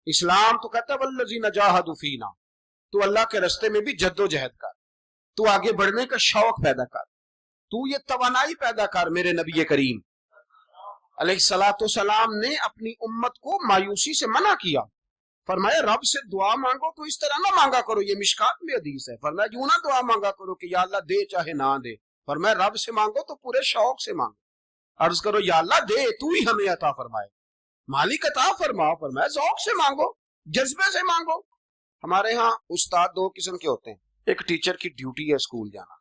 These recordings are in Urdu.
اسلام تو کہتا ہے والذین جاہدوا فینا، تو اللہ کے راستے میں بھی جدوجہد کر، تو آگے بڑھنے کا شوق پیدا کر، تو یہ توانائی پیدا کر۔ میرے نبی کریم علیہ الصلوۃ والسلام نے اپنی امت کو مایوسی سے منع کیا، فرمایا رب سے دعا مانگو تو اس طرح نہ مانگا کرو، یہ مشکات میں حدیث ہے، فرمایا یوں نہ دعا مانگا کرو کہ یا اللہ دے چاہے نہ دے، فرمایا رب سے مانگو تو پورے شوق سے مانگو، عرض کرو یا اللہ دے تو ہی ہمیں عطا فرمائے، مالک عطا فرما، فرمایا ذوق سے مانگو، جذبے سے مانگو۔ ہمارے ہاں استاد دو قسم کے ہوتے ہیں، ایک ٹیچر کی ڈیوٹی ہے اسکول جانا،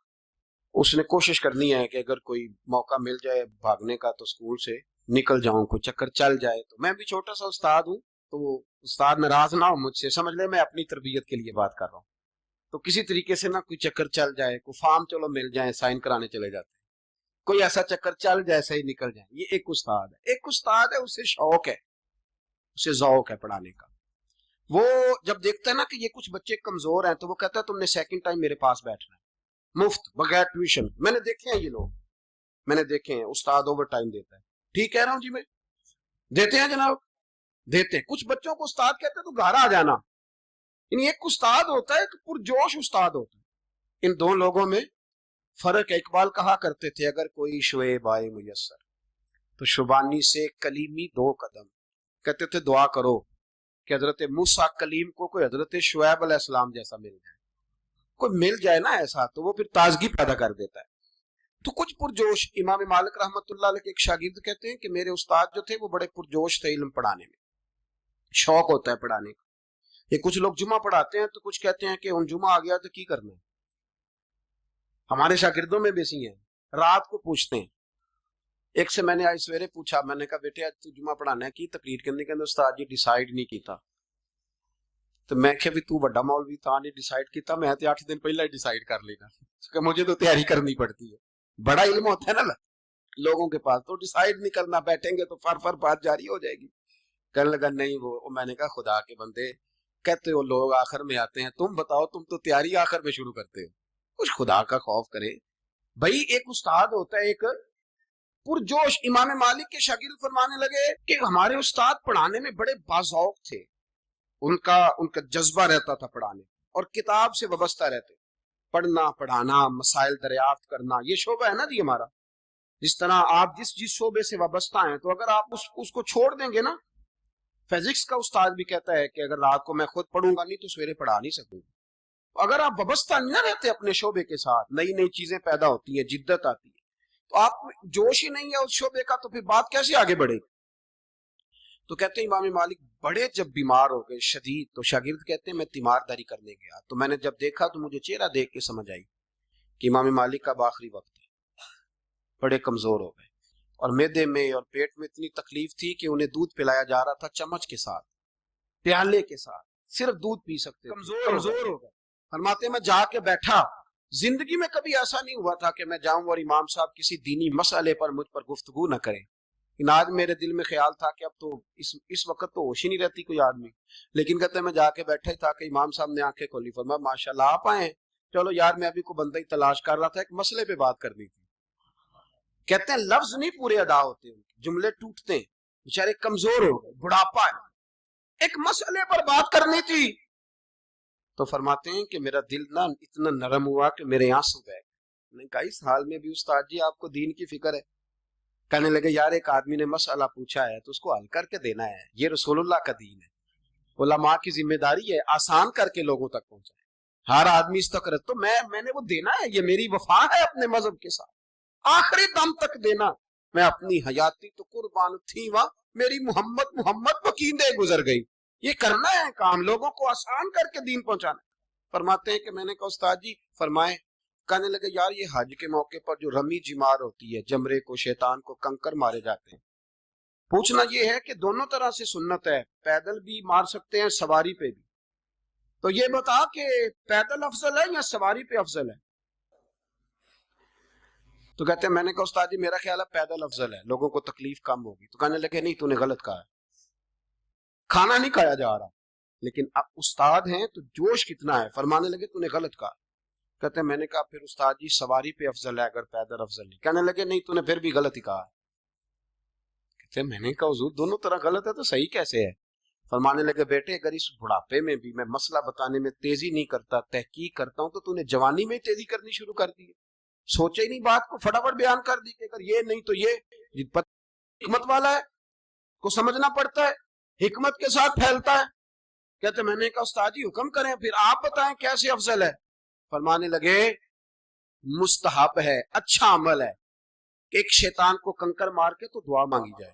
اس نے کوشش کرنی ہے کہ اگر کوئی موقع مل جائے بھاگنے کا تو اسکول سے نکل جاؤں، کوئی چکر چل جائے۔ تو میں بھی چھوٹا سا استاد ہوں، تو استاد ناراض نہ ہو مجھ سے، سمجھ لے میں اپنی تربیت کے لیے بات کر رہا ہوں، تو کسی طریقے سے نہ کوئی چکر چل جائے، کوئی فارم چلو مل جائے، سائن کرانے چلے جاتے ہیں، کوئی ایسا چکر چل جائے صحیح نکل جائے، یہ ایک استاد ہے۔ ایک استاد ہے اسے شوق ہے، اسے ذوق ہے پڑھانے کا، وہ جب دیکھتا ہے نا کہ یہ کچھ بچے کمزور ہیں تو وہ کہتا ہے تم نے سیکنڈ ٹائم میرے پاس بیٹھنا ہے مفت بغیر ٹیوشن۔ میں نے دیکھے ہیں یہ لوگ، میں نے دیکھے ہیں، استاد اوور ٹائم دیتا ہے، ٹھیک کہہ رہا ہوں جی میں، دیتے ہیں جناب، دیتے ہیں۔ کچھ بچوں کو استاد کہتے ہیں تو گھر آ جانا، یعنی ایک استاد ہوتا ہے ایک پرجوش استاد ہوتا ہے، ان دو لوگوں میں فرق ہے۔ اقبال کہا کرتے تھے اگر کوئی شعیب آئے میسر تو شبانی سے کلیمی دو قدم، کہتے تھے دعا کرو کہ حضرت موسیٰ کلیم کو کوئی حضرت شعیب علیہ السلام جیسا مل جائے، کوئی مل جائے نا ایسا تو وہ پھر تازگی پیدا کر دیتا ہے۔ تو کچھ پرجوش، امام مالک رحمت اللہ علیہ کے ایک شاگرد کہتے ہیں کہ میرے استاد جو تھے وہ بڑے پرجوش تھے علم پڑھانے میں، شوق ہوتا ہے پڑھانے کا۔ یہ کچھ لوگ جمعہ پڑھاتے ہیں تو کچھ کہتے ہیں کہ ان جمعہ آ گیا تو کی کرنا ہے، ہمارے شاگردوں میں بھی ایسی ہیں، رات کو پوچھتے ہیں۔ ایک سے میں نے آج سویرے پوچھا، میں نے کہا بیٹے آج تو جمعہ پڑھانا ہے کی تقریر کرنے کے اندر، استاد جی ڈیسائیڈ نہیں کیتا، تو میں کہ بھی تو بڑا مولوی تھا نہیں ڈیسائیڈ کیتا، میں تے 8 دن پہلے ڈیسائیڈ کر لینا، کہ مجھے تو تیاری کرنی پڑتی ہے، بڑا علم ہوتا ہے نا لوگوں کے پاس، تو ڈیسائیڈ نہیں کرنا، بیٹھیں گے تو فر بات جاری ہو جائے گی۔ کہنے لگا نہیں وہ میں نے کہا خدا کے بندے کہتے ہو لوگ آخر میں آتے ہیں، تم بتاؤ تم تو تیاری آخر میں شروع کرتے ہو، کچھ خدا کا خوف کرے بھائی۔ ایک استاد ہوتا ہے ایک پرجوش۔ امام مالک کے شاگرد فرمانے لگے کہ ہمارے استاد پڑھانے میں بڑے باذوق تھے، ان کا جذبہ رہتا تھا پڑھانے، اور کتاب سے وابستہ رہتے، پڑھنا پڑھانا مسائل دریافت کرنا، یہ شعبہ ہے نا جی ہمارا۔ جس طرح آپ جس شعبے سے وابستہ ہیں تو اگر آپ اس کو چھوڑ دیں گے نا، فزکس کا استاد بھی کہتا ہے کہ اگر رات کو میں خود پڑھوں گا نہیں تو سویرے پڑھا نہیں سکوں گا۔ اگر آپ وابستہ نہیں نہ رہتے اپنے شعبے کے ساتھ، نئی نئی چیزیں پیدا ہوتی ہیں، جدت آتی ہے، تو آپ جوش ہی نہیں ہے اس شعبے کا، تو پھر بات کیسے آگے بڑھے گی؟ تو کہتے ہیں امام مالک بڑے جب بیمار ہو گئے شدید، تو شاگرد کہتے ہیں میں تیمارداری کرنے گیا، تو میں نے جب دیکھا تو مجھے چہرہ دیکھ کے سمجھ آئی کہ امام مالک کا آخری وقت ہے، بڑے کمزور ہو گئے، اور معدے میں اور پیٹ میں اتنی تکلیف تھی کہ انہیں دودھ پلایا جا رہا تھا چمچ کے ساتھ، پیالے کے ساتھ، صرف دودھ پی سکتے، کمزور ہو گئے۔ فرماتے میں جا کے بیٹھا، زندگی میں کبھی ایسا نہیں ہوا تھا کہ میں جاؤں اور امام صاحب کسی دینی مسئلے پر مجھ پر گفتگو نہ کریں، آج میرے دل میں خیال تھا کہ اب تو اس وقت تو ہوش ہی نہیں رہتی کوئی آدمی، لیکن کہتے ہیں میں جا کے بیٹھا ہی تھا کہ امام صاحب نے آنکھیں کھولی، فرمایا ماشاءاللہ آپ آئے ہیں، چلو یار میں ابھی کو بندہ ہی تلاش کر رہا تھا، ایک مسئلے پہ بات کرنی تھی۔ کہتے ہیں لفظ نہیں پورے ادا ہوتے، جملے ٹوٹتے ہیں، بیچارے کمزور ہو گئے، بڑھاپا ہے، ایک مسئلے پر بات کرنی تھی، تو فرماتے ہیں کہ میرا دل نہ اتنا نرم ہوا کہ میرے آنسو بہہ گئے۔ میں نے کہا اس حال میں بھی استاد جی آپ کو دین کی فکر ہے؟ کہنے لگے یار ایک آدمی نے مسئلہ پوچھا ہے تو اس کو حل کر کے دینا ہے، یہ رسول اللہ کا دین ہے، علماء کی ذمہ داری ہے آسان کر کے لوگوں تک پہنچائے، ہر آدمی اس تک تو میں نے وہ دینا ہے، یہ میری وفا ہے اپنے مذہب کے ساتھ، آخری دم تک دینا۔ میں اپنی حیاتی تو قربان تھی وہاں، میری محمد وکیندے گزر گئی، یہ کرنا ہے کام، لوگوں کو آسان کر کے دین پہنچانا۔ فرماتے ہیں کہ میں نے کہا استاد جی فرمائیں، کہنے لگے یار یہ حج کے موقع پر جو رمی جمار ہوتی ہے، جمرے کو شیطان کو کنکر مارے جاتے ہیں، پوچھنا یہ ہے کہ دونوں طرح سے سنت ہے، پیدل بھی مار سکتے ہیں سواری پہ بھی، تو یہ بتا کہ پیدل افضل ہے یا سواری پہ افضل ہے؟ تو کہتے ہیں میں نے کہا استاد جی میرا خیال ہے پیدل افضل ہے، لوگوں کو تکلیف کم ہوگی۔ تو کہنے لگے نہیں تو نے غلط کہا ہے، کھانا نہیں کھایا جا رہا، لیکن اب استاد ہیں تو جوش کتنا ہے، فرمانے لگے تو نے غلط کہا۔ کہتے ہیں میں نے کہا پھر استاد جی سواری پہ افضل ہے اگر پیدل افضل نہیں؟ کہنے لگے نہیں تو نے پھر بھی غلط ہی کہا۔ کہتے ہیں میں نے کہا حضور دونوں طرح غلط ہے تو صحیح کیسے ہے؟ فرمانے لگے بیٹے اگر اس بڑھاپے میں بھی میں مسئلہ بتانے میں تیزی نہیں کرتا، تحقیق کرتا ہوں، تو نے جوانی میں تیزی کرنی شروع کر دی ہے، سوچے ہی نہیں بات کو، فٹافٹ بیان کر دی کہ اگر یہ نہیں تو یہ حکمت والا ہے کو سمجھنا پڑتا ہے، حکمت کے ساتھ پھیلتا ہے۔ کہتے میں نے کہا استاد جی حکم کریں، پھر آپ بتائیں کیسے افضل ہے۔ فرمانے لگے مستحب ہے، اچھا عمل ہے کہ ایک شیطان کو کنکر مار کے تو دعا مانگی جائے،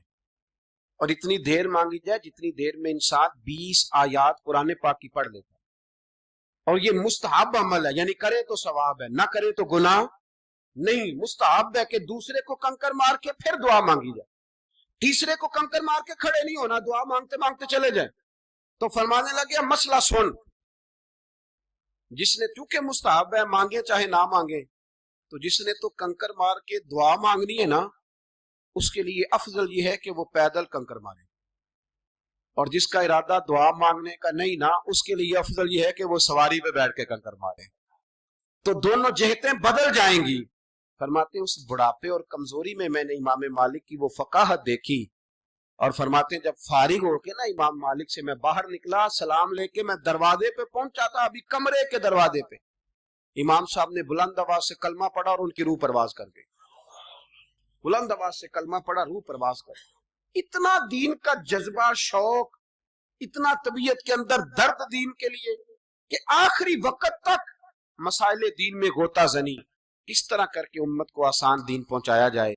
اور اتنی دیر مانگی جائے جتنی دیر میں انسان 20 آیات قرآن پاک کی پڑھ لیتا ہے، اور یہ مستحب عمل ہے، یعنی کرے تو ثواب ہے، نہ کرے تو گناہ نہیں۔ مستحب ہے کہ دوسرے کو کنکر مار کے پھر دعا مانگی جائے، تیسرے کو کنکر مار کے کھڑے نہیں ہونا، دعا مانگتے مانگتے چلے جائیں۔ تو فرمانے لگے مسئلہ سن، جس نے چونکہ مستحب ہے مانگے چاہے نہ مانگے، تو جس نے تو کنکر مار کے دعا مانگنی ہے نا، اس کے لیے افضل یہ ہے کہ وہ پیدل کنکر مارے، اور جس کا ارادہ دعا مانگنے کا نہیں نا، اس کے لیے افضل یہ ہے کہ وہ سواری پہ بیٹھ کے کنکر مارے۔ تو دونوں جہتیں بدل جائیں گی۔ فرماتے ہیں اس بڑھاپے اور کمزوری میں میں نے امام مالک کی وہ فقاہت دیکھی، اور فرماتے ہیں جب فارغ ہو کے نا امام مالک سے میں باہر نکلا، سلام لے کے میں دروازے پہ پہنچا تھا، ابھی کمرے کے دروازے پہ امام صاحب نے بلند آواز سے کلمہ پڑھا اور ان کی روح پرواز کر گئی، بلند آواز سے کلمہ پڑھا، روح پرواز کر گئی۔ اتنا دین کا جذبہ، شوق، اتنا طبیعت کے اندر درد دین کے لیے کہ آخری وقت تک مسائل دین میں غوطہ زنی، کس طرح کر کے امت کو آسان دین پہنچایا جائے۔